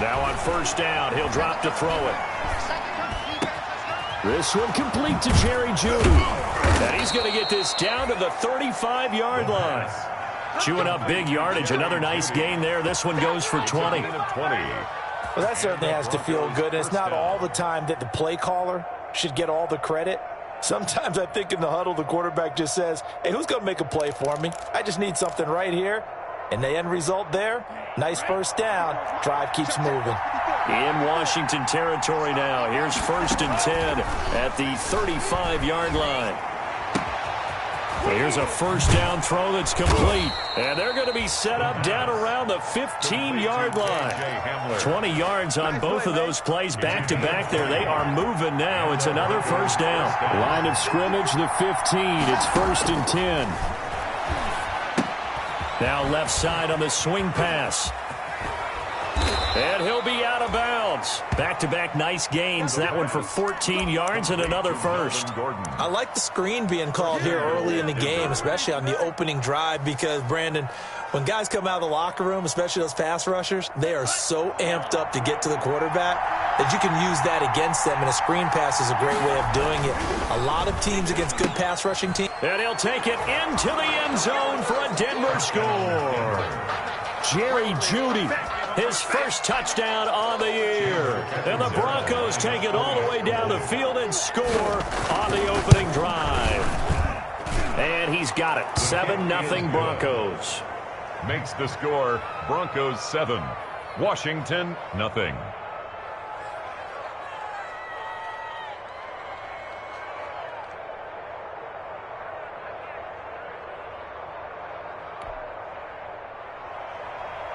Now on first down, he'll drop to throw it. This one complete to Jerry Jeudy. And he's going to get this down to the 35-yard line. Chewing up big yardage. Another nice gain there. This one goes for 20. Well, that certainly has to feel good. And it's not all the time that the play caller should get all the credit. Sometimes I think in the huddle, the quarterback just says, hey, who's going to make a play for me? I just need something right here. And the end result there, nice first down. Drive keeps moving. In Washington territory now. Here's first and 10 at the 35-yard line. Here's a first down throw that's complete. And they're going to be set up down around the 15-yard line. 20 yards on both of those plays back-to-back there. They are moving now. It's another first down. Line of scrimmage, the 15. It's first and 10. Now left side on the swing pass. And he'll be out of bounds. Back-to-back nice gains. That one for 14 yards and another first. I like the screen being called here early in the game, especially on the opening drive, because, Brandon, when guys come out of the locker room, especially those pass rushers, they are so amped up to get to the quarterback that you can use that against them, and a screen pass is a great way of doing it. A lot of teams against good pass rushing teams. And he'll take it into the end zone for a Denver score. Jerry Jeudy, his first touchdown on the year. And the Broncos take it all the way down the field and score on the opening drive. And he's got it. 7-0 Broncos. Makes the score Broncos 7, Washington nothing.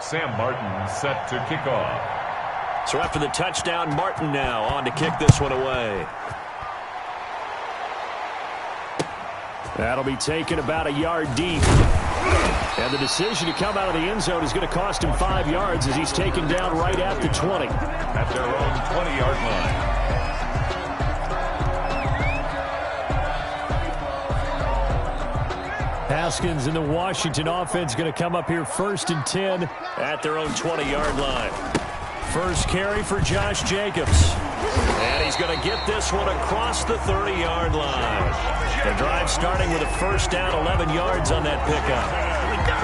Sam Martin set to kick off. So after the touchdown, Martin now on to kick this one away. That'll be taken about a yard deep. And the decision to come out of the end zone is going to cost him 5 yards as he's taken down right at the 20. At their own 20-yard line. Haskins in the Washington offense going to come up here first and 10 at their own 20-yard line. First carry for Josh Jacobs. And he's going to get this one across the 30-yard line. The drive starting with a first down, 11 yards on that pickup.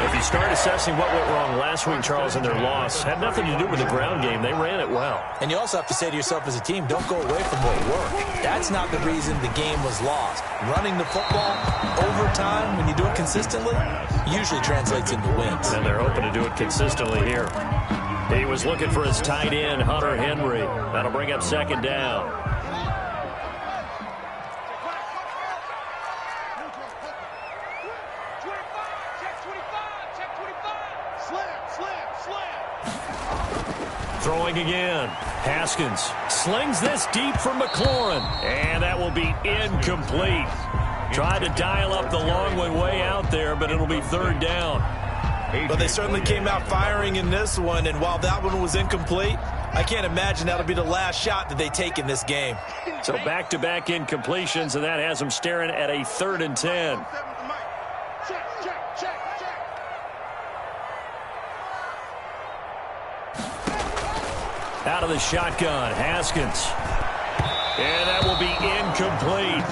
If you start assessing what went wrong last week, Charles, in their loss, had nothing to do with the ground game. They ran it well. And you also have to say to yourself as a team, don't go away from what worked. That's not the reason the game was lost. Running the football over time, when you do it consistently, usually translates into wins. And they're hoping to do it consistently here. He was looking for his tight end, Hunter Henry. That'll bring up second down. Throwing again. Haskins slings this deep for McLaurin. And that will be incomplete. Tried to dial up the long one way out there, but it'll be third down. But they certainly came out firing in this one, and while that one was incomplete, I can't imagine that'll be the last shot that they take in this game. So back-to-back incompletions, and that has them staring at a 3rd and 10. Out of the shotgun, Haskins. And that will be incomplete.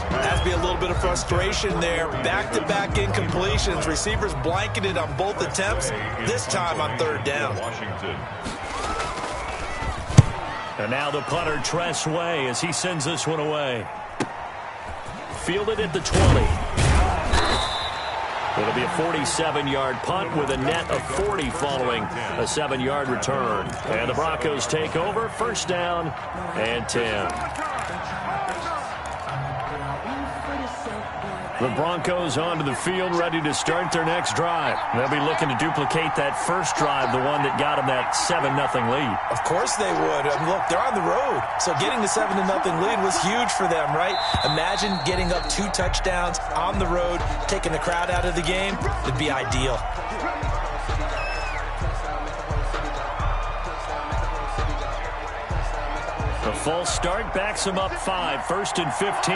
Has to be a little bit of frustration there. Back-to-back incompletions. Receivers blanketed on both attempts, this time on third down. Washington. And now the punter, Tress Way, as he sends this one away. Fielded at the 20. It'll be a 47-yard punt with a net of 40 following a 7-yard return. And the Broncos take over, first down and 10. The Broncos onto the field, ready to start their next drive. They'll be looking to duplicate that first drive, the one that got them that 7-0 lead. Of course they would. Look, they're on the road, so getting the 7-0 lead was huge for them, right? Imagine getting up 2 touchdowns on the road, taking the crowd out of the game. It'd be ideal. The false start backs them up 5, first and 15.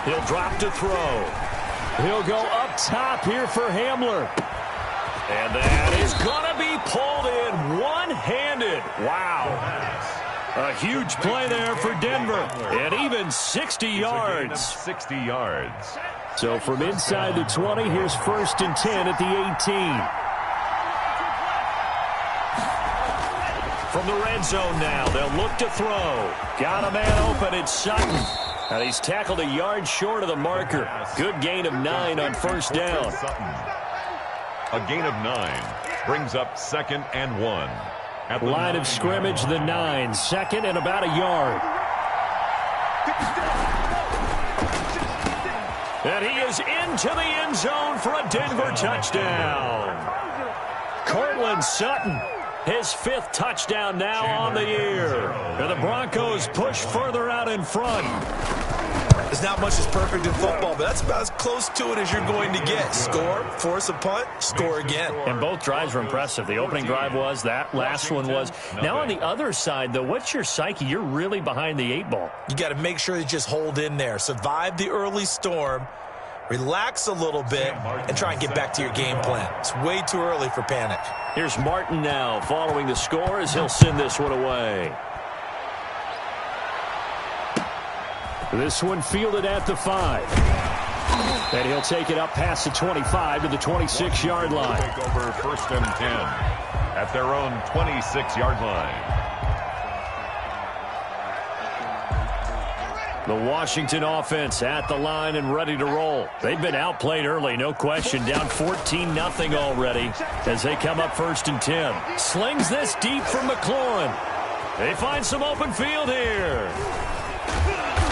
He'll drop to throw. He'll go up top here for Hamler. And that is going to be pulled in one-handed. Wow. A huge play there for Denver. And even 60 yards. 60 yards. So from inside the 20, here's 1st and 10 at the 18. From the red zone now, they'll look to throw. Got a man open, it's Sutton. And he's tackled a yard short of the marker. Good gain of 9 on 1st down. A gain of 9 brings up 2nd and 1. At the line of scrimmage, the 9. 2nd and about a yard. And he is into the end zone for a Denver touchdown. Cortland Sutton, his 5th touchdown now on the year. And the Broncos push further out in front. There's not much that's perfect in football, but that's about as close to it as you're going to get. Score, force a punt, score again. And both drives were impressive. The opening drive was, that last one was. Now on the other side, though, what's your psyche? You're really behind the 8 ball. You got to make sure you just hold in there. Survive the early storm, relax a little bit, and try and get back to your game plan. It's way too early for panic. Here's Martin now following the score as he'll send this one away. This one fielded at the 5. And he'll take it up past the 25 to the 26-yard line. Take over 1st and 10 at their own 26-yard line. The Washington offense at the line and ready to roll. They've been outplayed early, no question. Down 14-0 already as they come up 1st and 10. Slings this deep from McLaurin. They find some open field here.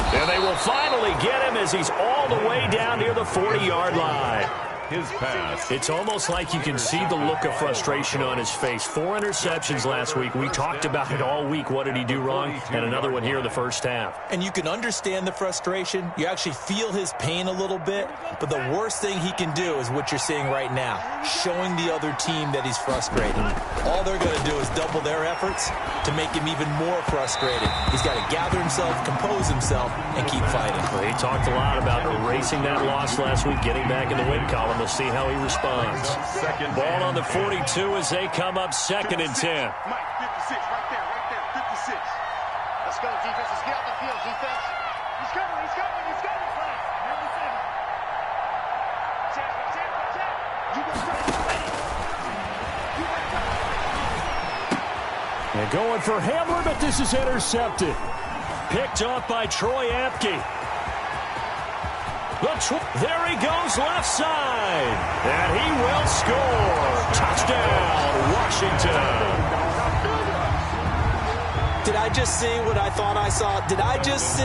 And they will finally get him as he's all the way down near the 40-yard line. His pass. It's almost like you can see the look of frustration on his face. 4 interceptions last week. We talked about it all week. What did he do wrong? And another one here in the first half. And you can understand the frustration. You actually feel his pain a little bit. But the worst thing he can do is what you're seeing right now, showing the other team that he's frustrated. All they're going to do is double their efforts to make him even more frustrated. He's got to gather himself, compose himself, and keep fighting. Well, he talked a lot about erasing that loss last week, getting back in the win column. We'll see how he responds. Ball on the 42 as they come up 2nd and 10. Mike, 56, right there, 56. Let's go, defense. Let's get out the field, defense. He's coming. Flag. 97. Check. You go, And going for Hamler, but this is intercepted. Picked off by Troy Apke. There he goes left side. And he will score. Touchdown, Washington. Did I just see what I thought I saw? Did I just see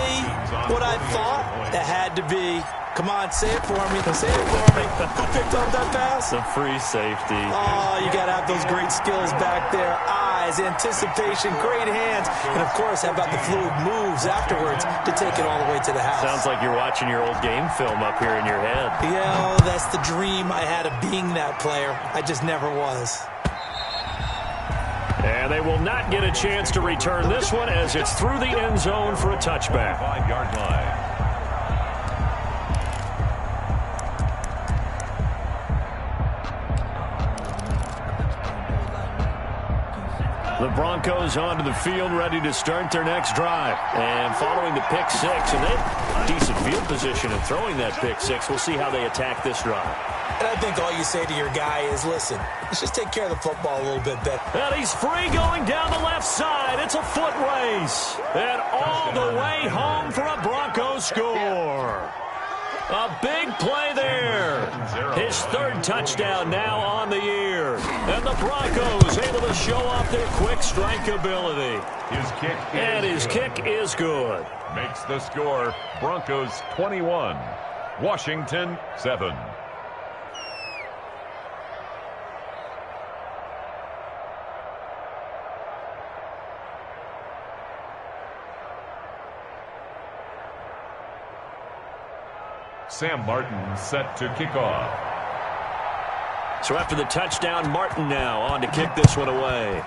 what I thought? That had to be. Come on, say it for me. Say it for me. Who picked up that pass? The free safety. Oh, you got to have those great skills back there. Eyes, anticipation, great hands. And, of course, how about the fluid moves afterwards to take it all the way to the house? Sounds like you're watching your old game film up here in your head. Yeah, that's the dream I had of being that player. I just never was. And they will not get a chance to return this one as it's through the end zone for a touchback. 5-yard line. The Broncos onto the field, ready to start their next drive. And following the pick 6, and they have decent field position in throwing that pick 6. We'll see how they attack this drive. And I think all you say to your guy is, listen, let's just take care of the football a little bit better. And he's free going down the left side. It's a foot race. And all the way home for a Broncos score. A big play there. His 3rd touchdown now on the year. And the Broncos able to show off their quick strike ability. His kick is good. Makes the score Broncos 21, Washington 7. Sam Martin set to kick off. So after the touchdown, Martin now on to kick this one away.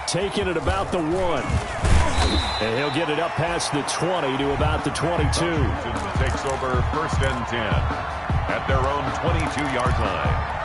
Taking it about the 1. And he'll get it up past the 20 to about the 22. Takes over 1st and 10. at their own 22-yard line.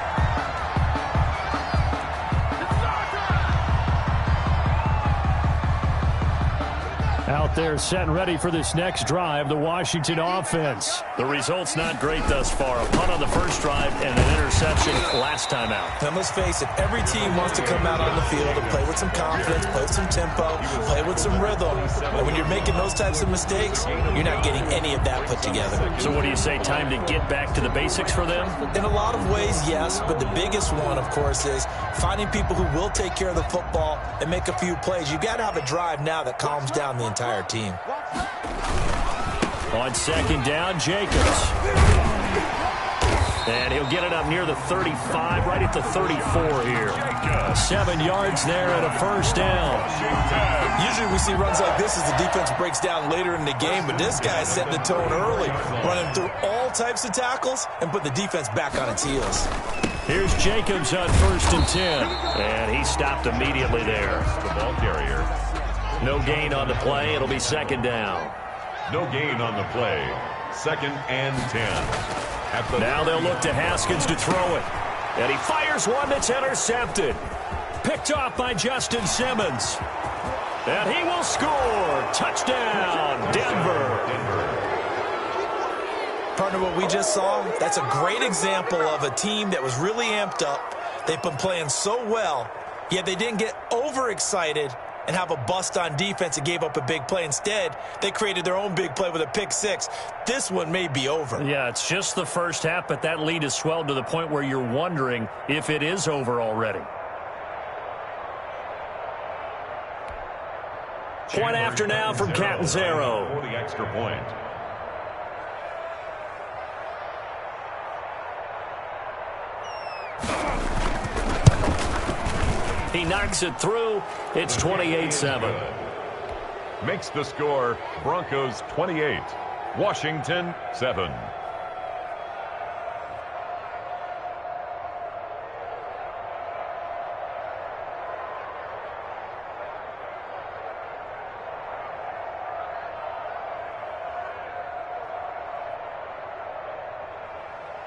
Out there set and ready for this next drive, the Washington offense. The result's not great thus far. A punt on the first drive and an interception last time out. And let's face it, every team wants to come out on the field and play with some confidence, play with some tempo, play with some rhythm. And when you're making those types of mistakes, you're not getting any of that put together. So what do you say, time to get back to the basics for them? In a lot of ways, yes, but the biggest one, of course, is finding people who will take care of the football and make a few plays. You've got to have a drive now that calms down the entire team. On second down, Jacobs. And he'll get it up near the 35, right at the 34 here. 7 yards there and a first down. Usually we see runs like this as the defense breaks down later in the game, but this guy is setting the tone early, running through all types of tackles and put the defense back on its heels. Here's Jacobs on 1st and 10. And he stopped immediately there. The ball carrier. No gain on the play. It'll be 2nd down. No gain on the play. 2nd and 10. Now they'll look to Haskins to throw it. And he fires one that's intercepted. Picked off by Justin Simmons. And he will score. Touchdown, Denver. Partner, what we just saw, that's a great example of a team that was really amped up. They've been playing so well, yet they didn't get overexcited and have a bust on defense and gave up a big play. Instead, they created their own big play with a pick six. This one may be over. Yeah, it's just the first half, but that lead has swelled to the point where you're wondering if it is over already. Point after now from Catanzaro. For the extra point. He knocks it through. It's 28-7. Makes the score Broncos 28, Washington 7.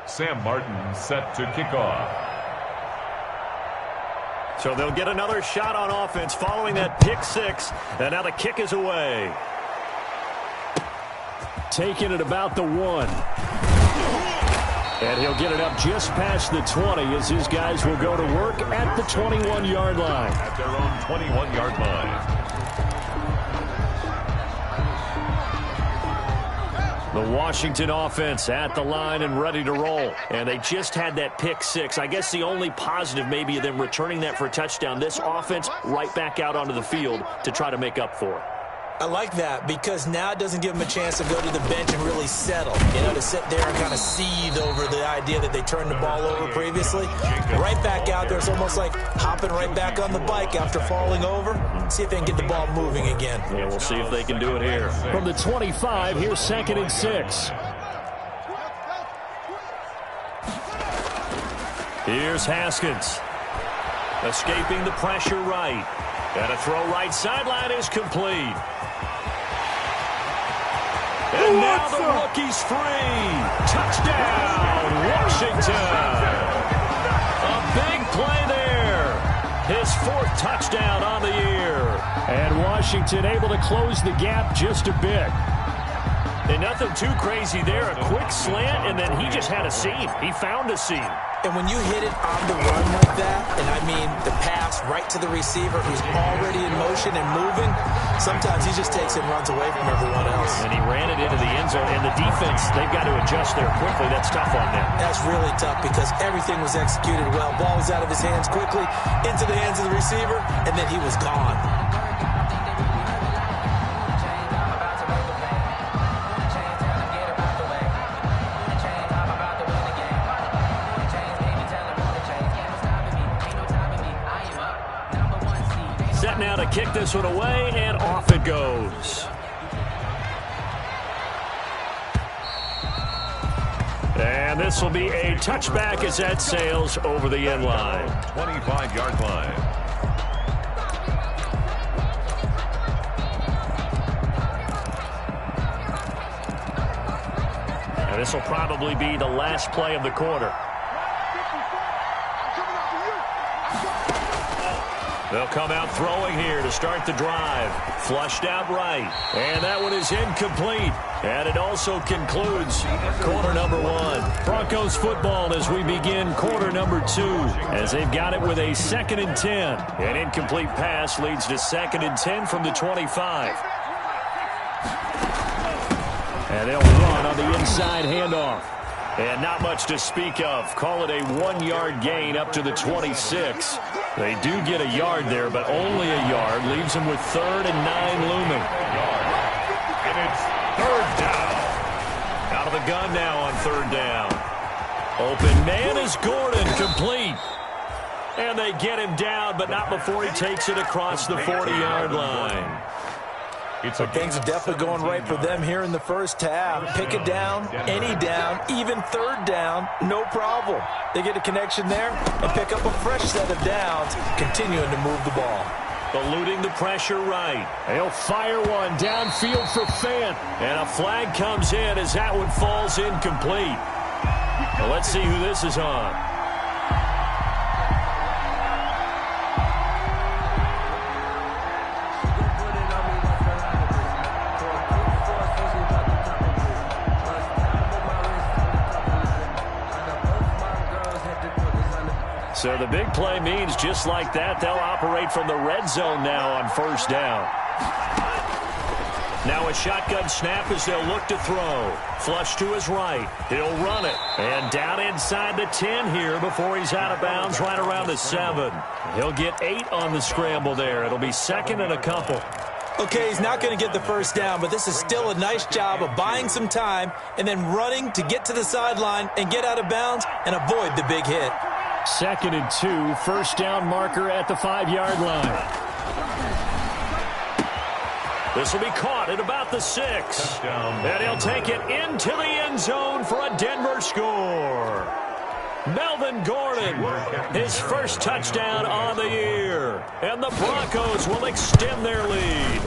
Sam Martin set to kick off. So they'll get another shot on offense following that pick six. And now the kick is away. Taking it about the 1. And he'll get it up just past the 20 as his guys will go to work at the 21-yard line. At their own 21-yard line. The Washington offense at the line and ready to roll. And they just had that pick six. I guess the only positive maybe of them returning that for a touchdown. This offense right back out onto the field to try to make up for it. I like that because now it doesn't give them a chance to go to the bench and really settle. You know, to sit there and kind of seethe over the idea that they turned the ball over previously. Right back out there. It's almost like hopping right back on the bike after falling over. See if they can get the ball moving again. Yeah, we'll see if they can do it here. From the 25, here's 2nd and 6. Here's Haskins. Escaping the pressure right. And a throw right sideline is complete. And now the rookie's free. Touchdown, Washington. A big play there. His 4th touchdown on the year. And Washington able to close the gap just a bit. And nothing too crazy there. A quick slant, and then he just had a seam. He found a seam. And when you hit it on the run like that, and I mean the pass right to the receiver who's already in motion and moving, sometimes he just takes it and runs away from everyone else. And he ran it into the end zone, and the defense, they've got to adjust there quickly. That's tough on them. That's really tough because everything was executed well. Ball was out of his hands quickly, into the hands of the receiver, and then he was gone. Set now to kick this one away, and off it goes. And this will be a touchback as that sails over the end line. 25-yard line. And this will probably be the last play of the quarter. They'll come out throwing here to start the drive. Flushed out right. And that one is incomplete. And it also concludes quarter number 1. Broncos football as we begin quarter number 2. As they've got it with a 2nd and 10. An incomplete pass leads to 2nd and 10 from the 25. And they'll run on the inside handoff. And not much to speak of. Call it a 1-yard gain up to the 26. They do get a yard there, but only a yard. Leaves them with 3rd and 9 looming. And it's 3rd down. Out of the gun now on 3rd down. Open man is Gordon, complete. And they get him down, but not before he takes it across the 40-yard line. Things are definitely going right for them here in the first half. Pick it down, any down, even 3rd down, no problem. They get a connection there and pick up a fresh set of downs, continuing to move the ball. Eluding the pressure right. They'll fire one downfield for Fant. And a flag comes in as that one falls incomplete. Well, let's see who this is on. So the big play means just like that, they'll operate from the red zone now on 1st down. Now a shotgun snap as they'll look to throw. Flush to his right. He'll run it. And down inside the 10 here before he's out of bounds right around the 7. He'll get 8 on the scramble there. It'll be 2nd and a couple. Okay, he's not going to get the 1st down, but this is still a nice job of buying some time and then running to get to the sideline and get out of bounds and avoid the big hit. 2nd and 2, 1st down marker at the 5-yard line. This will be caught at about the 6. And he'll take it into the end zone for a Denver score. Melvin Gordon, his first touchdown on the year. And the Broncos will extend their lead.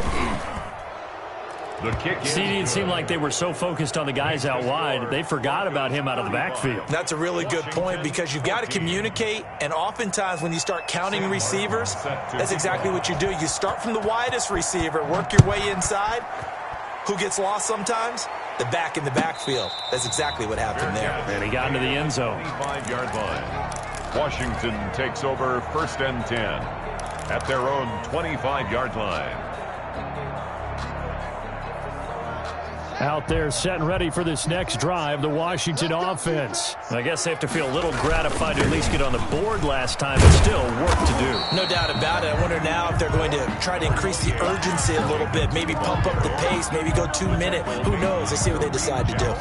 The kick It seemed like they were so focused on the guys out wide, they forgot about him out of the backfield. That's a really good point because you've got to communicate, and oftentimes when you start counting receivers, that's exactly what you do. You start from the widest receiver, work your way inside. Who gets lost sometimes? The back in the backfield. That's exactly what happened there. And he got into the end zone. 25-yard line. Washington takes over 1st and 10 at their own 25-yard line. Out there set and ready for this next drive, the Washington offense. I guess they have to feel a little gratified to at least get on the board last time, but still work to do. No doubt about it. I wonder now if they're going to try to increase the urgency a little bit, maybe pump up the pace, maybe go 2-minute. Who knows? Let's see what they decide to do.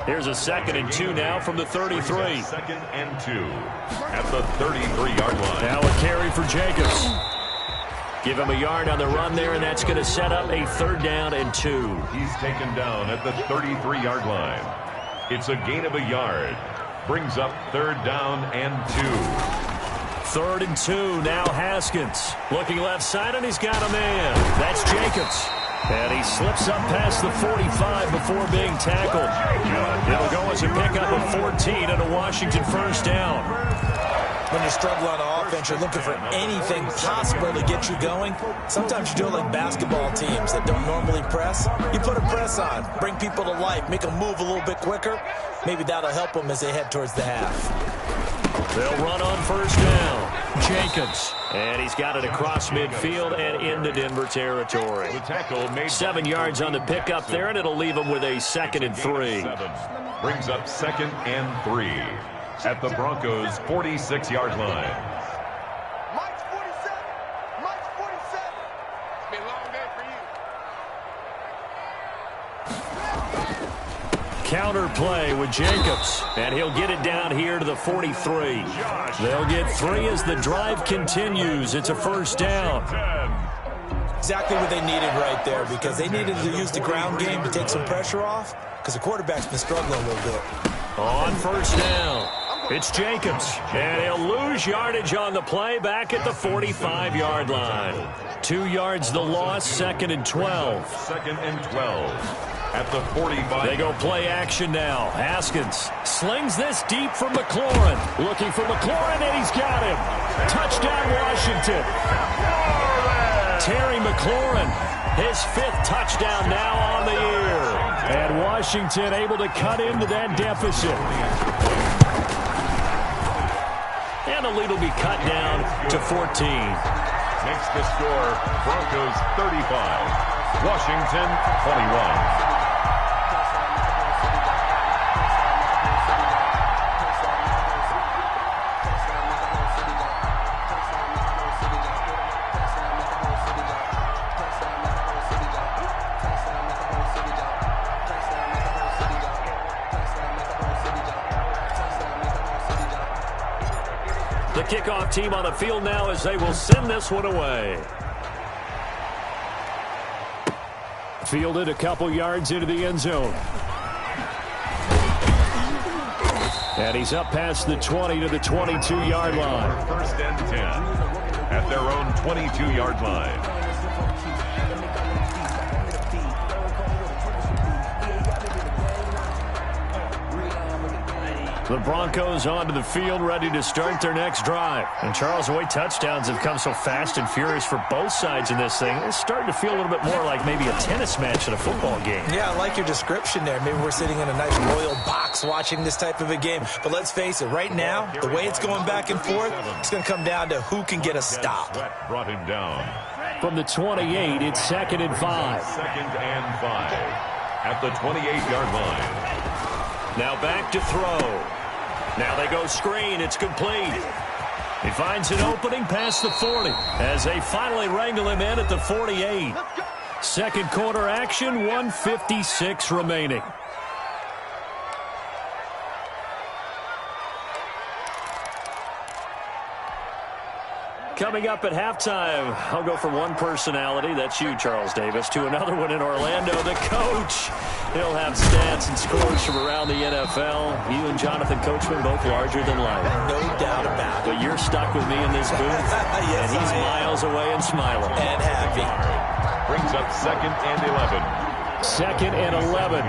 Here's a 2nd and 2 now from the 33. 2nd and 2 at the 33-yard line. Now a carry for Jacobs. Give him a yard on the run there, and that's going to set up a 3rd down and 2. He's taken down at the 33-yard line. It's a gain of a yard. Brings up 3rd down and 2. 3rd and 2, now Haskins. Looking left side, and he's got a man. That's Jacobs. And he slips up past the 45 before being tackled. It'll go as a pickup of 14 and a Washington 1st down. When you struggle on offense, you're looking for anything possible to get you going. Sometimes you do it like basketball teams that don't normally press. You put a press on, bring people to life, make them move a little bit quicker. Maybe that'll help them as they head towards the half. They'll run on 1st down. Jacobs. And he's got it across midfield and into Denver territory. 7 yards on the pickup there, and it'll leave him with a 2nd and 3. Brings up 2nd and 3. At the Broncos' 46-yard line. Mike's 47. Mike's 47. It's been a long day for you. Counter play with Jacobs. And he'll get it down here to the 43. They'll get 3 as the drive continues. It's a 1st down. Exactly what they needed right there because they needed to use the ground game to take some pressure off because the quarterback's been struggling a little bit. On 1st down. It's Jacobs, and he'll lose yardage on the play back at the 45-yard line. 2 yards the loss, 2nd and 12. 2nd and 12. at the 45. They go play action now. Haskins slings this deep for McLaurin. Looking for McLaurin, and he's got him. Touchdown, Washington. Terry McLaurin, his 5th touchdown now on the year. And Washington able to cut into that deficit. And the lead will be cut down to 14. Makes the score Broncos 35, Washington 21. The kickoff team on the field now as they will send this one away. Fielded a couple yards into the end zone. And he's up past the 20 to the 22-yard line. First and 10 at their own 22-yard line. The Broncos onto the field, ready to start their next drive. And Charles, the way touchdowns have come so fast and furious for both sides in this thing, it's starting to feel a little bit more like maybe a tennis match at a football game. Yeah, I like your description there. Maybe we're sitting in a nice royal box watching this type of a game. But let's face it, right now, the way it's going back and forth, it's going to come down to who can get a stop. Brought him down. From the 28, it's 2nd and 5. 2nd and 5 at the 28-yard line. Now back to throw. Now they go screen. It's complete. He finds an opening past the 40 as they finally wrangle him in at the 48. Second quarter action, 1:56 remaining. Coming up at halftime, I'll go from one personality, that's you, Charles Davis, to another one in Orlando, the coach. He'll have stats and scores from around the NFL. You and Jonathan Coachman both larger than life. No doubt about it. But you're stuck with me in this booth, yes, and he's miles away and smiling. And happy. Brings up 2nd and 11. 2nd and 11.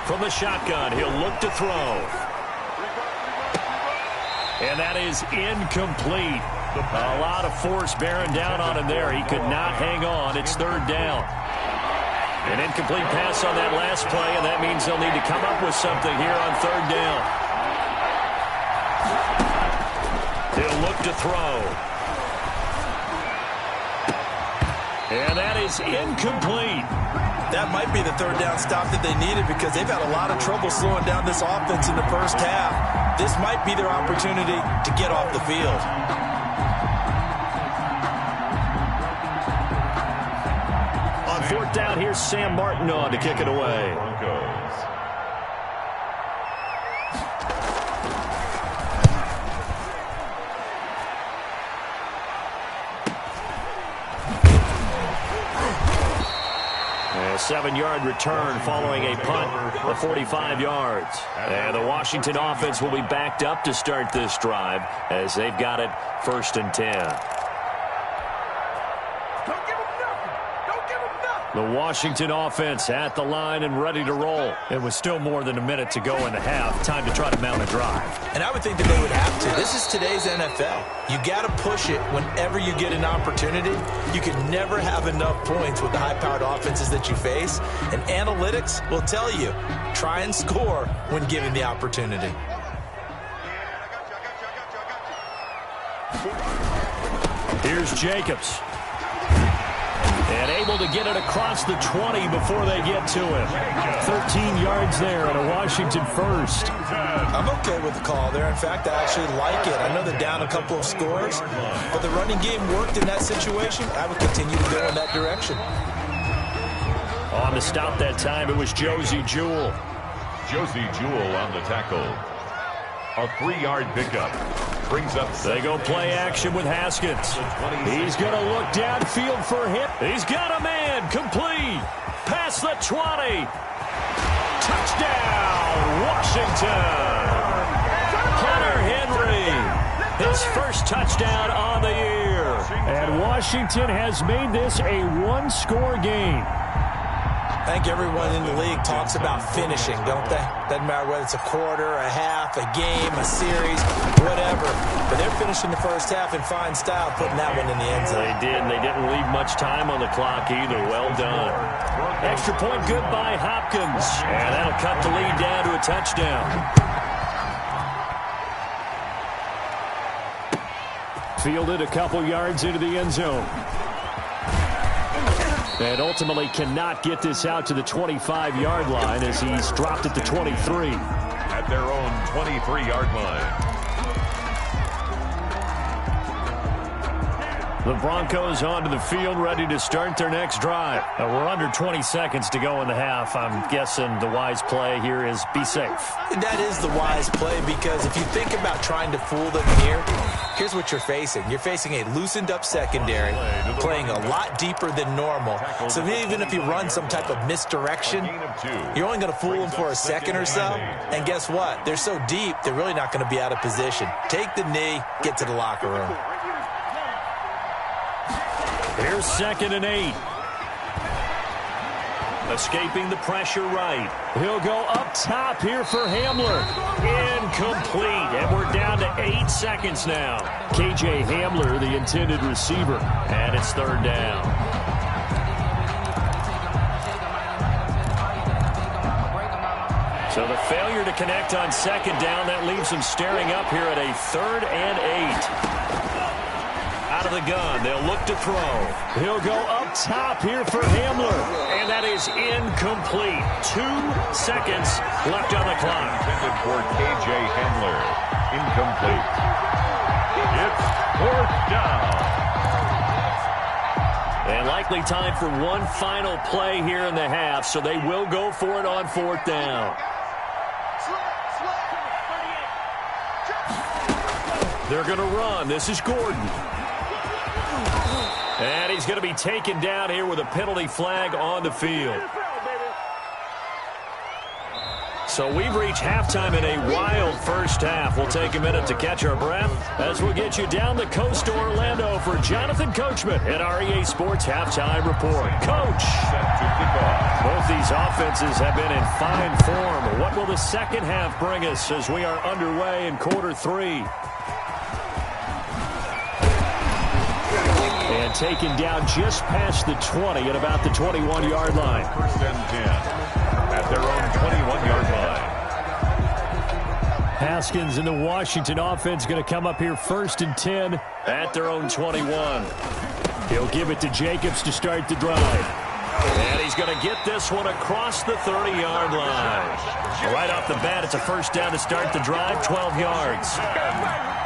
From the shotgun, he'll look to throw. And that is incomplete. A lot of force bearing down on him there. He could not hang on. It's 3rd down. An incomplete pass on that last play, and that means they'll need to come up with something here on 3rd down. He'll look to throw. And that is incomplete. That might be the 3rd down stop that they needed because they've had a lot of trouble slowing down this offense in the first half. This might be their opportunity to get off the field. On 4th down, here's Sam Martin on to kick it away. Broncos. A 7-yard return following a punt of 45 yards. And the Washington offense will be backed up to start this drive as they've got it 1st and 10. The Washington offense at the line and ready to roll. It was still more than a minute to go in the half. Time to try to mount a drive. And I would think that they would have to. This is today's NFL. You got to push it whenever you get an opportunity. You can never have enough points with the high-powered offenses that you face. And analytics will tell you, try and score when given the opportunity. Here's Jacobs. And able to get it across the 20 before they get to him. 13 yards there and a Washington first. I'm okay with the call there. In fact, I actually like it. I know they're down a couple of scores, but the running game worked in that situation. I would continue to go in that direction. On the stop that time, it was Josey Jewell. Josey Jewell on the tackle. A 3-yard pickup. Brings up. They go play action with Haskins. He's going to look downfield for him. He's got a man. Complete. Past the 20. Touchdown, Washington. Hunter Henry his first touchdown on the year. And Washington has made this a one-score game. I think everyone in the league talks about finishing, don't they? Doesn't matter whether it's a quarter, a half, a game, a series, whatever. But they're finishing the first half in fine style, putting that one in the end zone. They did, and they didn't leave much time on the clock either. Well done. Extra point good by Hopkins. And that'll cut the lead down to a touchdown. Fielded a couple yards into the end zone. And ultimately cannot get this out to the 25-yard line as he's dropped at the 23. At their own 23-yard line. The Broncos onto the field, ready to start their next drive. We're under 20 seconds to go in the half. I'm guessing the wise play here is be safe. That is the wise play, because if you think about trying to fool them here, here's what you're facing. You're facing a loosened-up secondary, playing a lot deeper than normal. So even if you run some type of misdirection, you're only going to fool them for a second or so. And guess what? They're so deep, they're really not going to be out of position. Take the knee, get to the locker room. Here's 2nd and 8. Escaping the pressure right. He'll go up top here for Hamler. Incomplete. And we're down to 8 seconds now. K.J. Hamler, the intended receiver. And it's 3rd down. So the failure to connect on 2nd down, that leaves them staring up here at a 3rd and 8. Out of the gun, they'll look to throw. He'll go up top here for Hamler. And that is incomplete. 2 seconds left on the clock. Intended for K.J. Hamler. Incomplete. It's 4th down. And likely time for one final play here in the half, so they will go for it on 4th down. They're going to run. This is Gordon. And he's going to be taken down here with a penalty flag on the field. So we've reached halftime in a wild first half. We'll take a minute to catch our breath as we'll get you down the coast to Orlando for Jonathan Coachman at our EA Sports Halftime Report. Coach, Set to kick off. both these offenses have been in fine form. What will the second half bring us as we are underway in quarter 3? And taken down just past the 20 at about the 21-yard line. 1st and 10 at their own 21-yard line. Haskins and the Washington offense going to come up here 1st and 10 at their own 21. He'll give it to Jacobs to start the drive. And he's going to get this one across the 30-yard line. Right off the bat, it's a 1st down to start the drive, 12 yards.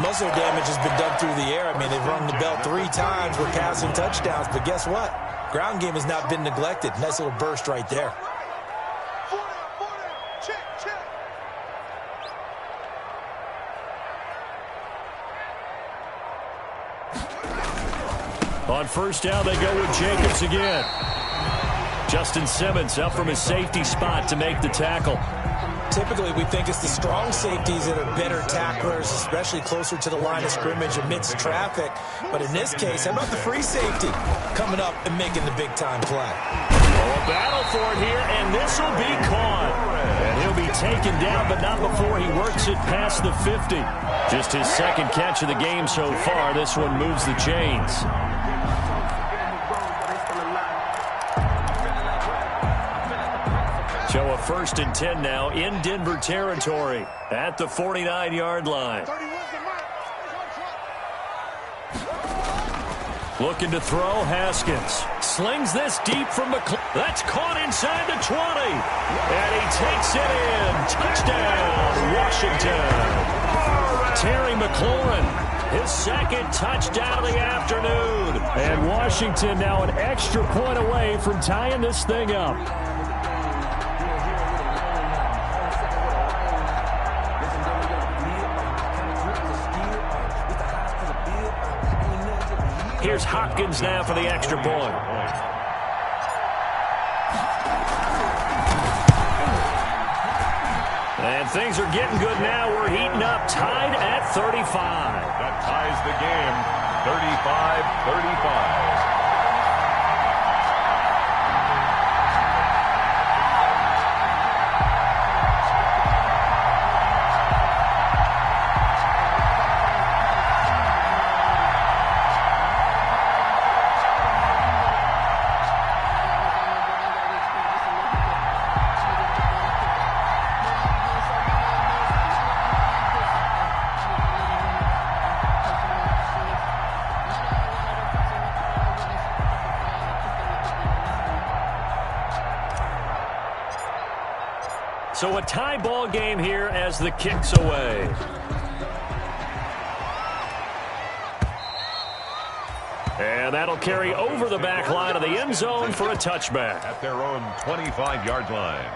Muscle damage has been done through the air. I mean, they've rung the bell 3 times with passing touchdowns, but guess what? Ground game has not been neglected. Nice little burst right there. On 1st down, they go with Jacobs again. Justin Simmons up from his safety spot to make the tackle. Typically, we think it's the strong safeties that are better tacklers, especially closer to the line of scrimmage amidst traffic. But in this case, how about the free safety coming up and making the big-time play? Oh, a battle for it here, and this will be caught. And he'll be taken down, but not before he works it past the 50. Just his 2nd catch of the game so far. This one moves the chains. So a 1st and 10 now in Denver territory at the 49-yard line. Looking to throw, Haskins. Slings this deep from McLaurin. That's caught inside the 20. And he takes it in. Touchdown, Washington. Terry McLaurin, his 2nd touchdown of the afternoon. And Washington now an extra point away from tying this thing up. Here's Hopkins now for the extra point. And things are getting good now. We're heating up, tied at 35. That ties the game 35-35. So a tie ball game here as the kick's away. And that'll carry over the back line of the end zone for a touchback. At their own 25-yard line.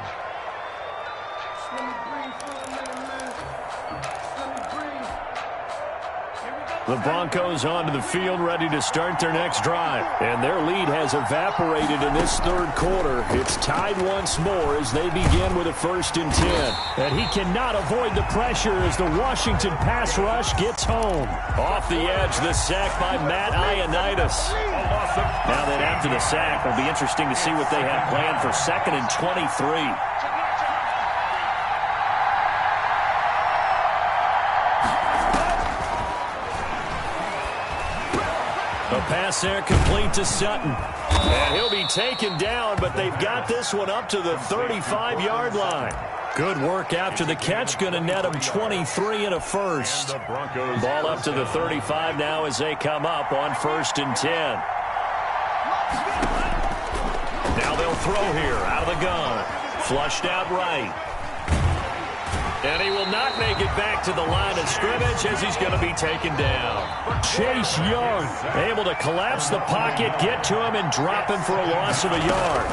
The Broncos onto the field, ready to start their next drive. And their lead has evaporated in this third quarter. It's tied once more as they begin with a 1st and 10. And he cannot avoid the pressure as the Washington pass rush gets home. Off the edge, the sack by Matt Ioannidis. Now then, after the sack, will be interesting to see what they have planned for 2nd and 23. A pass there complete to Sutton. And he'll be taken down, but they've got this one up to the 35-yard line. Good work after the catch. Going to net him 23 and a first. Ball up to the 35 now as they come up on 1st and 10. Now they'll throw here out of the gun. Flushed out right. And he will not make it back to the line of scrimmage as he's going to be taken down. Chase Young able to collapse the pocket, get to him, and drop him for a loss of a yard.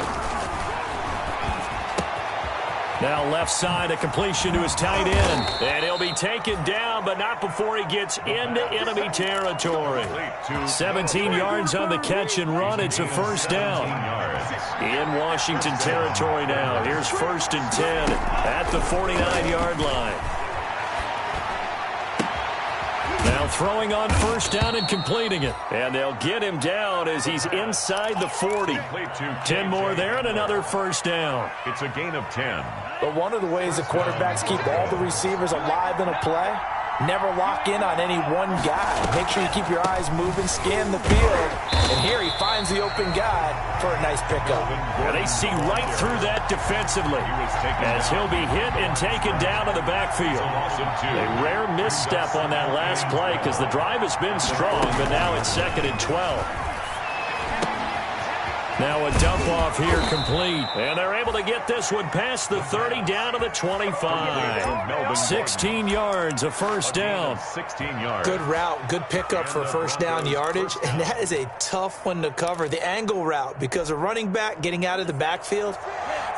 Now left side, a completion to his tight end. And he'll be taken down, but not before he gets into enemy territory. 17 yards on the catch and run. It's a 1st down. In Washington territory now. Here's 1st and 10 at the 49-yard line. Now throwing on 1st down and completing it. And they'll get him down as he's inside the 40. 10 more there and another 1st down. It's a gain of 10. But one of the ways the quarterbacks keep all the receivers alive in a play, never lock in on any one guy. Make sure you keep your eyes moving, scan the field. And here he finds the open guy for a nice pickup. Yeah, they see right through that defensively as he'll be hit and taken down to the backfield. A rare misstep on that last play because the drive has been strong, but now it's 2nd and 12. Now a dump off here complete. And they're able to get this one past the 30 down to the 25. 16 yards, a 1st down. 16 yards. Good route, good pickup for 1st down yardage. And that is a tough one to cover, the angle route, because a running back getting out of the backfield,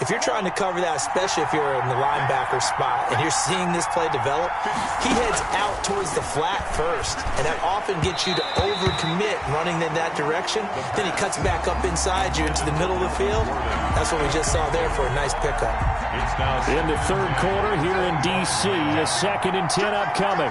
if you're trying to cover that, especially if you're in the linebacker spot and you're seeing this play develop, he heads out towards the flat first. And that often gets you to overcommit running in that direction. Then he cuts back up inside you into the middle of the field. That's what we just saw there for a nice pickup. In the third quarter here in D.C., a 2nd and 10 upcoming.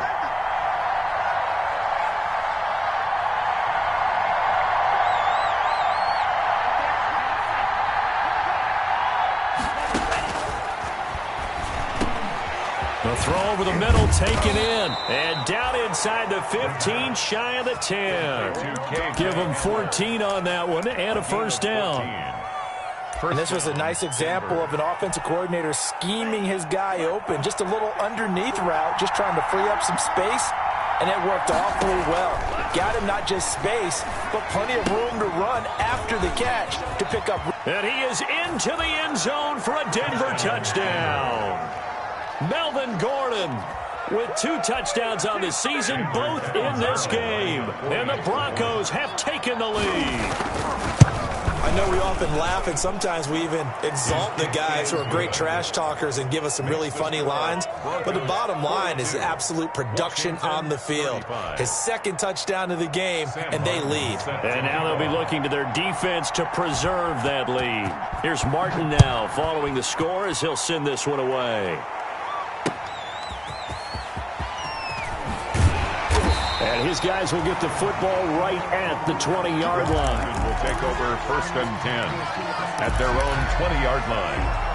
The throw over the middle, taken in. And down inside the 15, shy of the 10. Give him 14 on that one and a 1st down. And this was a nice example of an offensive coordinator scheming his guy open. Just a little underneath route, just trying to free up some space. And it worked awfully well. Got him not just space, but plenty of room to run after the catch to pick up. And he is into the end zone for a Denver touchdown. Melvin Gordon with 2 touchdowns on the season, both in this game. And the Broncos have taken the lead. I know we often laugh, and sometimes we even exalt the guys who are great trash talkers and give us some really funny lines. But the bottom line is absolute production on the field. His 2nd touchdown of the game, and they lead. And now they'll be looking to their defense to preserve that lead. Here's Martin now following the score as he'll send this one away. And His guys will get the football right at the 20-yard line. Will take over 1st and 10 at their own 20-yard line.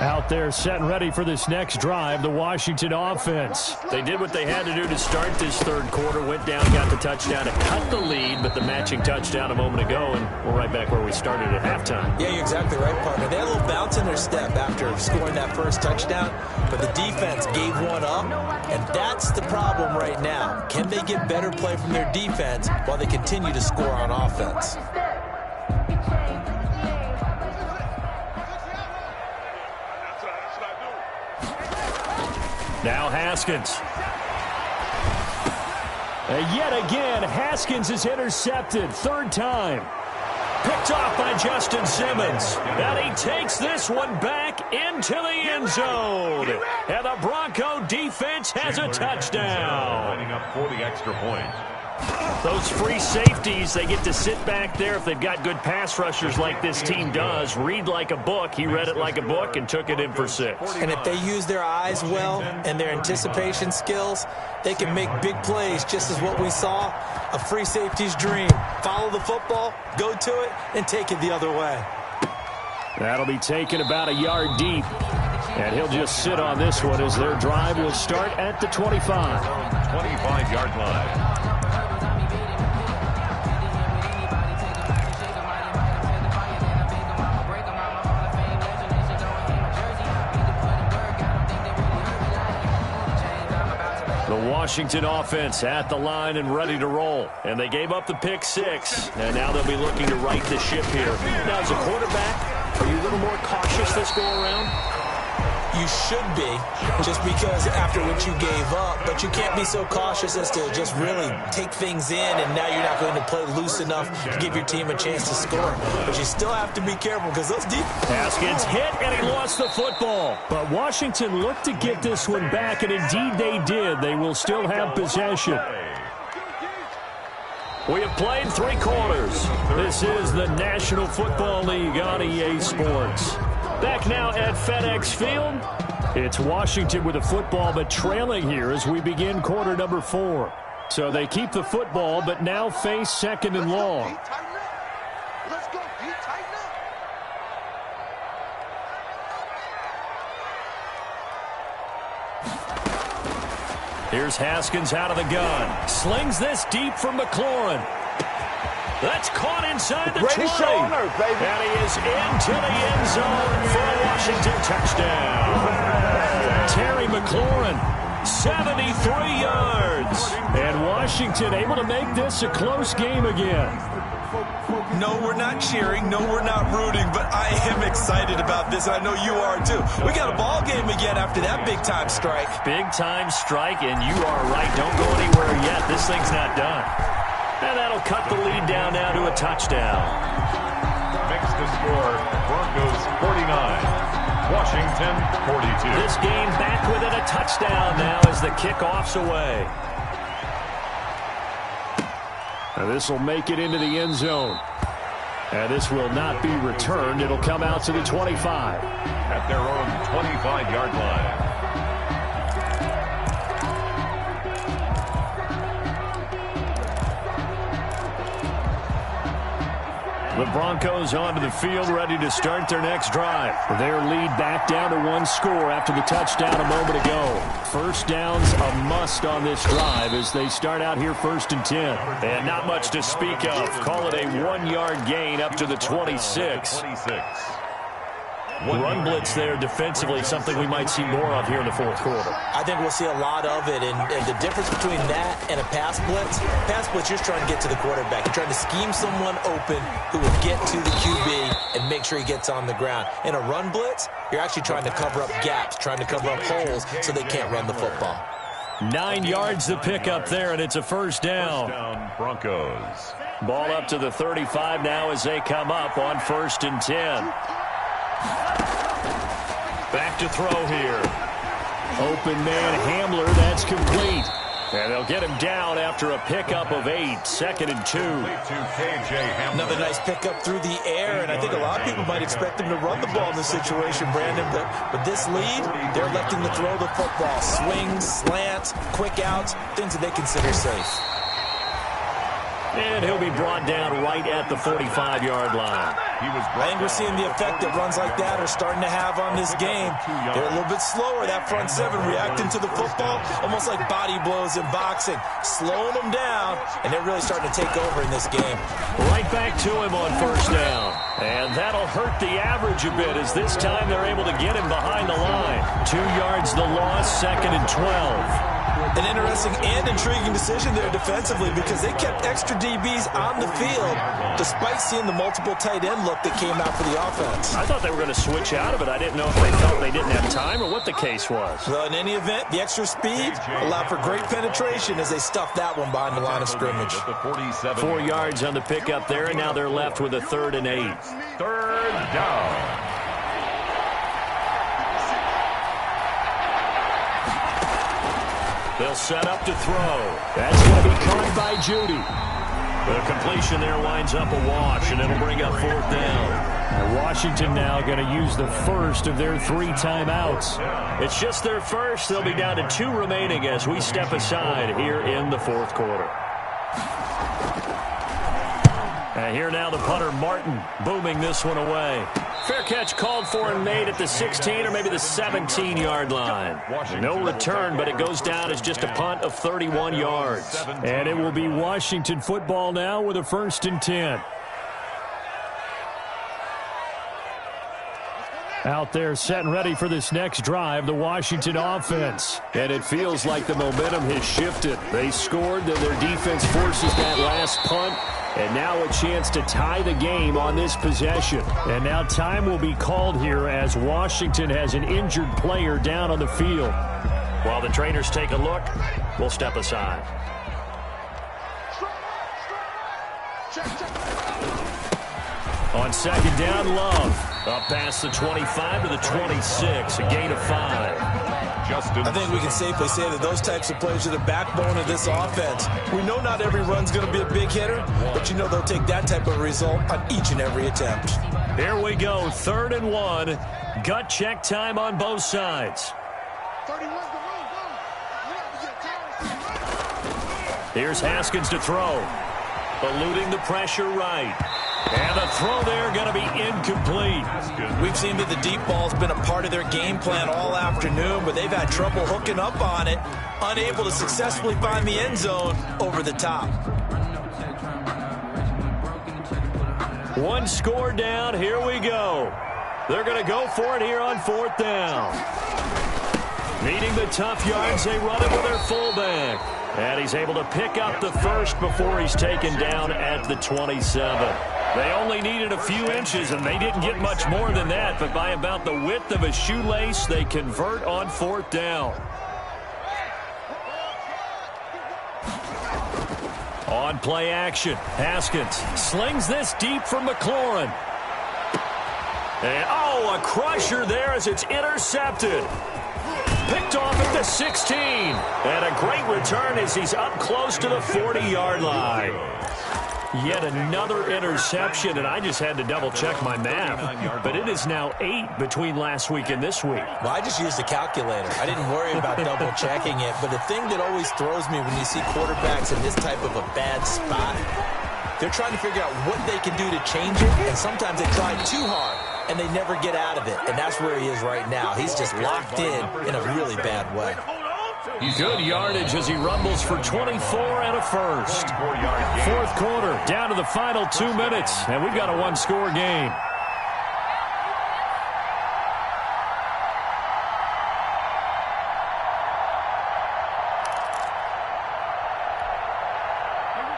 Out there set and ready for this next drive, the Washington offense. They did what they had to do to start this third quarter, went down, got the touchdown to cut the lead, but the matching touchdown a moment ago, and we're right back where we started at halftime. Yeah, you're exactly right, partner. They had a little bounce in their step after scoring that first touchdown, but the defense gave one up, and that's the problem right now. Can they get better play from their defense while they continue to score on offense? Now Haskins. Yet again, Haskins is intercepted. 3rd time. Picked off by Justin Simmons. And he takes this one back into the end zone. And the Bronco defense has a touchdown. Lining up for the extra point. Those free safeties, they get to sit back there if they've got good pass rushers like this team does. Read like a book. He read it like a book and took it in for 6. And if they use their eyes well and their anticipation skills, they can make big plays, just as what we saw, a free safety's dream. Follow the football, go to it, and take it the other way. That'll be taken about a yard deep. And he'll just sit on this one as their drive will start at the 25. 25-yard line. The Washington offense at the line and ready to roll. And they gave up the pick 6. And now they'll be looking to right the ship here. Now, as a quarterback, are you a little more cautious this go around? You should be, just because after what you gave up, but you can't be so cautious as to just really take things in, and now you're not going to play loose enough to give your team a chance to score. But you still have to be careful because those deep... Haskins hit, and he lost the football. But Washington looked to get this one back, and indeed they did. They will still have possession. We have played 3 quarters. This is the National Football League on EA Sports. Back now at FedEx Field. It's Washington with the football, but trailing here as we begin quarter number 4. So they keep the football, but now face 2nd and long. Let's go, D, tighten up. Here's Haskins out of the gun. Slings this deep from McLaurin. That's caught inside the 20. And he is into the end zone for a Washington touchdown. Terry McLaurin, 73 yards. And Washington able to make this a close game again. No, we're not cheering. No, we're not rooting, but I am excited about this, and I know you are too. We got a ball game again after that big-time strike. Big-time strike, and you are right. Don't go anywhere yet. This thing's not done. And that'll cut the lead down now to a touchdown. Makes the score Broncos 49, Washington 42. This game back within a touchdown now as the kickoff's away. Now this will make it into the end zone. And this will not be returned. It'll come out to the 25. At their own 25-yard line. The Broncos onto the field, ready to start their next drive. Their lead back down to 1 score after the touchdown a moment ago. First down's a must on this drive as they start out here 1st and 10. And not much to speak of. Call it a 1-yard gain up to the 26. Run blitz there defensively, something we might see more of here in the 4th quarter. I think we'll see a lot of it, and the difference between that and a pass blitz, you're trying to get to the quarterback. You're trying to scheme someone open who will get to the QB and make sure he gets on the ground. In a run blitz, you're actually trying to cover up gaps, trying to cover up holes so they can't run the football. 9 yards to pick up there, and it's a first down. Broncos. Ball up to the 35 now as they come up on 1st and 10. Back to throw here. Open man Hamler, that's complete. And they'll get him down after a pickup of 8, 2nd and 2. Another nice pickup through the air, and I think a lot of people might expect him to run the ball in this situation, Brandon, but with this lead, they're electing to throw the football. Swings, slants, quick outs, things that they consider safe. And he'll be brought down right at the 45-yard line. I think we're seeing the effect that runs like that are starting to have on this game. They're a little bit slower, that front seven, reacting to the football, almost like body blows in boxing, slowing them down, and they're really starting to take over in this game. Right back to him on first down. And that'll hurt the average a bit, as this time they're able to get him behind the line. 2 yards the loss, 2nd and 12. An interesting and intriguing decision there defensively, because they kept extra DBs on the field despite seeing the multiple tight end look that came out for the offense. I thought they were going to switch out of it. I didn't know if they felt they didn't have time or what the case was. Well, in any event, the extra speed allowed for great penetration as they stuffed that one behind the line of scrimmage. 4 yards on the pickup there, and now they're left with a 3rd and 8. 3rd down. They'll set up to throw. That's going to be caught by Judy. The completion there winds up a wash, and it'll bring up 4th down. And Washington now going to use the first of their 3 timeouts. It's just their first. They'll be down to 2 remaining as we step aside here in the 4th quarter. And here now the punter, Martin, booming this one away. Fair catch called for and made at the 16 or maybe the 17-yard line. No return, but it goes down as just a punt of 31 yards. And it will be Washington football now with a 1st and 10. Out there set and ready for this next drive, the Washington offense. And it feels like the momentum has shifted. They scored, then their defense forces that last punt. And now a chance to tie the game on this possession. And now time will be called here as Washington has an injured player down on the field. While the trainers take a look, we'll step aside. On 2nd down, Love. Up past the 25 to the 26, a gain of 5. I think we can safely say that those types of plays are the backbone of this offense. We know not every run's going to be a big hitter, but you know they'll take that type of result on each and every attempt. Here we go, 3rd and 1. Gut check time on both sides. Here's Haskins to throw. Eluding the pressure right. And the throw there going to be incomplete. We've seen that the deep ball's been a part of their game plan all afternoon, but they've had trouble hooking up on it, unable to successfully find the end zone over the top. 1 score down. Here we go. They're going to go for it here on 4th down. Needing the tough yards, they run it with their fullback. And he's able to pick up the first before he's taken down at the 27. They only needed a few inches, and they didn't get much more than that. But by about the width of a shoelace, they convert on 4th down. On play action, Haskins slings this deep from McLaurin. And, oh, a crusher there as it's intercepted. Picked off at the 16. And a great return as he's up close to the 40-yard line. Yet another interception, and I just had to double-check my math. But it is now 8 between last week and this week. Well, I just used the calculator. I didn't worry about double-checking it. But the thing that always throws me when you see quarterbacks in this type of a bad spot, they're trying to figure out what they can do to change it, and sometimes they try too hard, and they never get out of it. And that's where he is right now. He's just locked in a really bad way. Good yardage as he rumbles for 24 and a first. 4th quarter, down to the final 2 minutes, and we've got a 1-score game.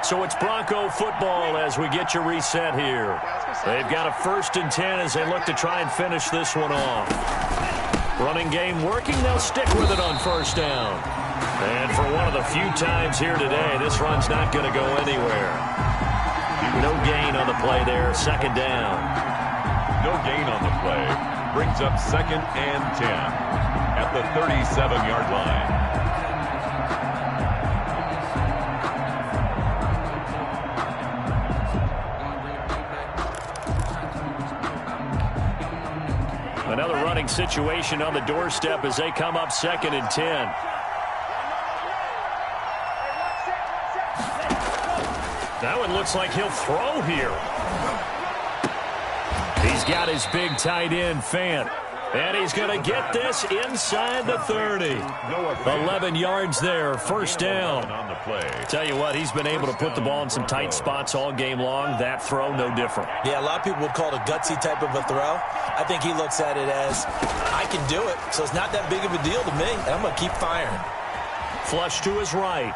So it's Bronco football as we get you reset here. They've got a 1st and 10 as they look to try and finish this one off. Running game working, they'll stick with it on 1st down. And for one of the few times here today, this run's not going to go anywhere. No gain on the play there, 2nd down. No gain on the play. Brings up 2nd and 10 at the 37-yard line. punting situation on the doorstep as they come up 2nd and 10. That one looks like he'll throw here. He's got his big tight end, Fant. And he's going to get this inside the 30. 11 yards there, 1st down. Tell you what, he's been able to put the ball in some tight spots all game long. That throw, no different. Yeah, a lot of people would call it a gutsy type of a throw. I think he looks at it as, I can do it, so it's not that big of a deal to me, and I'm going to keep firing. Flush to his right.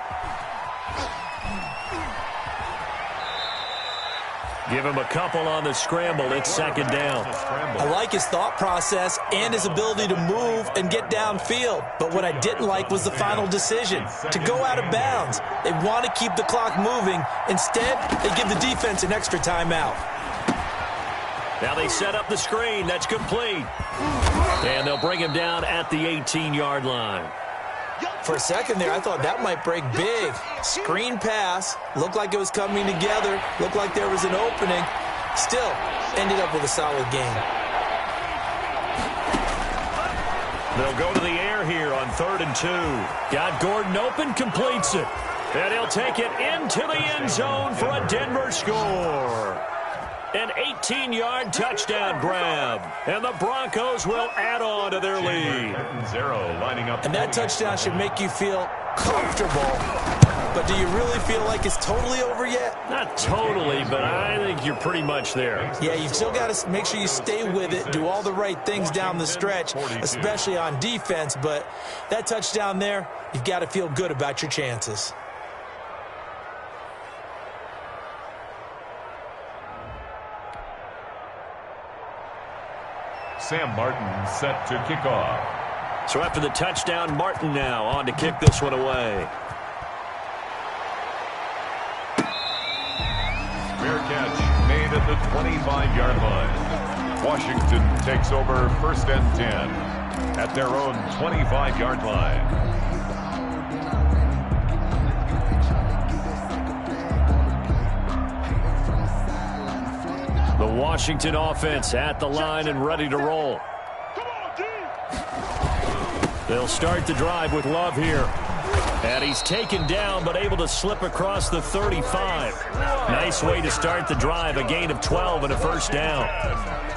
Give him a couple on the scramble. It's 2nd down. I like his thought process and his ability to move and get downfield. But what I didn't like was the final decision, to go out of bounds. They want to keep the clock moving. Instead, they give the defense an extra timeout. Now they set up the screen. That's complete. And they'll bring him down at the 18-yard line. For a second there, I thought that might break big. Screen pass. Looked like it was coming together. Looked like there was an opening. Still, ended up with a solid game. They'll go to the air here on 3rd and 2. Got Gordon open, completes it. And he'll take it into the end zone for a Denver score. An 18-yard touchdown grab. And the Broncos will add on to their lead. And that touchdown should make you feel comfortable. But do you really feel like it's totally over yet? Not totally, but I think you're pretty much there. Yeah, you still got to make sure you stay with it, do all the right things down the stretch, especially on defense. But that touchdown there, you've got to feel good about your chances. Sam Martin set to kick off. So after the touchdown, Martin now on to kick this one away. Fair catch made at the 25-yard line. Washington takes over 1st and 10 at their own 25-yard line. The Washington offense at the line and ready to roll. They'll start the drive with Love here. And he's taken down but able to slip across the 35. Nice way to start the drive, a gain of 12 and a 1st down.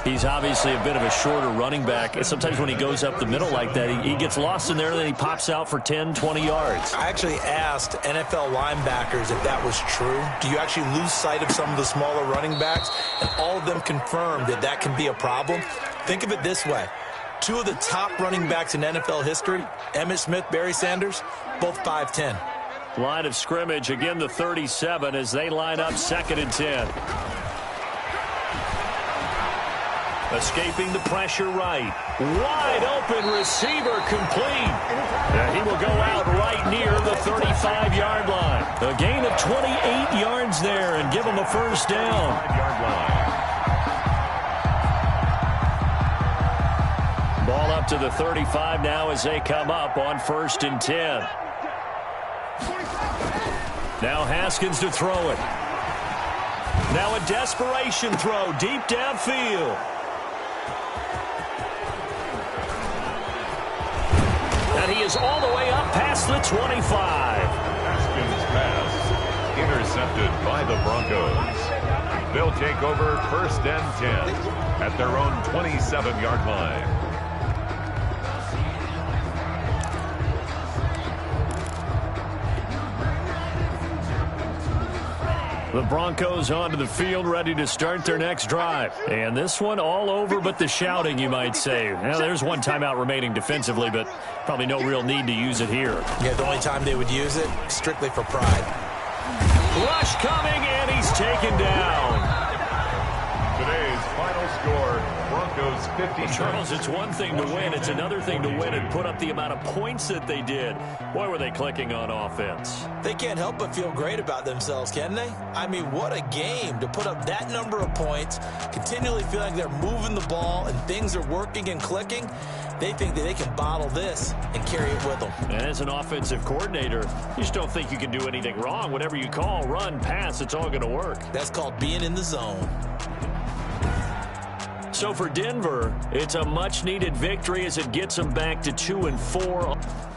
He's obviously a bit of a shorter running back. And sometimes when he goes up the middle like that, he gets lost in there and then he pops out for 10, 20 yards. I actually asked NFL linebackers if that was true. Do you actually lose sight of some of the smaller running backs? And all of them confirmed that that can be a problem. Think of it this way. 2 of the top running backs in NFL history, Emmitt Smith, Barry Sanders, both 5'10". Line of scrimmage, again the 37 as they line up 2nd and 10. Escaping the pressure right. Wide open receiver complete. And he will go out right near the 35-yard line. A gain of 28 yards there and give him a 1st down. 5-yard line. Ball up to the 35 now as they come up on 1st and 10. Now Haskins to throw it. Now a desperation throw deep downfield. And he is all the way up past the 25. Haskins' pass intercepted by the Broncos. They'll take over 1st and 10 at their own 27-yard line. The Broncos onto the field, ready to start their next drive. And this one all over but the shouting, you might say. Now, there's one timeout remaining defensively, but probably no real need to use it here. Yeah, the only time they would use it, strictly for pride. Rush coming, and he's taken down. Today's final score, Broncos 50. Well, Charles, it's one thing to win. It's another thing to win and put up the amount of points that they did. Boy, were they clicking on offense. They can't help but feel great about themselves, can they? I mean, what a game to put up that number of points, continually feel like they're moving the ball and things are working and clicking. They think that they can bottle this and carry it with them. And as an offensive coordinator, you just don't think you can do anything wrong. Whatever you call, run, pass, it's all going to work. That's called being in the zone. So for Denver, it's a much-needed victory as it gets them back to 2-4.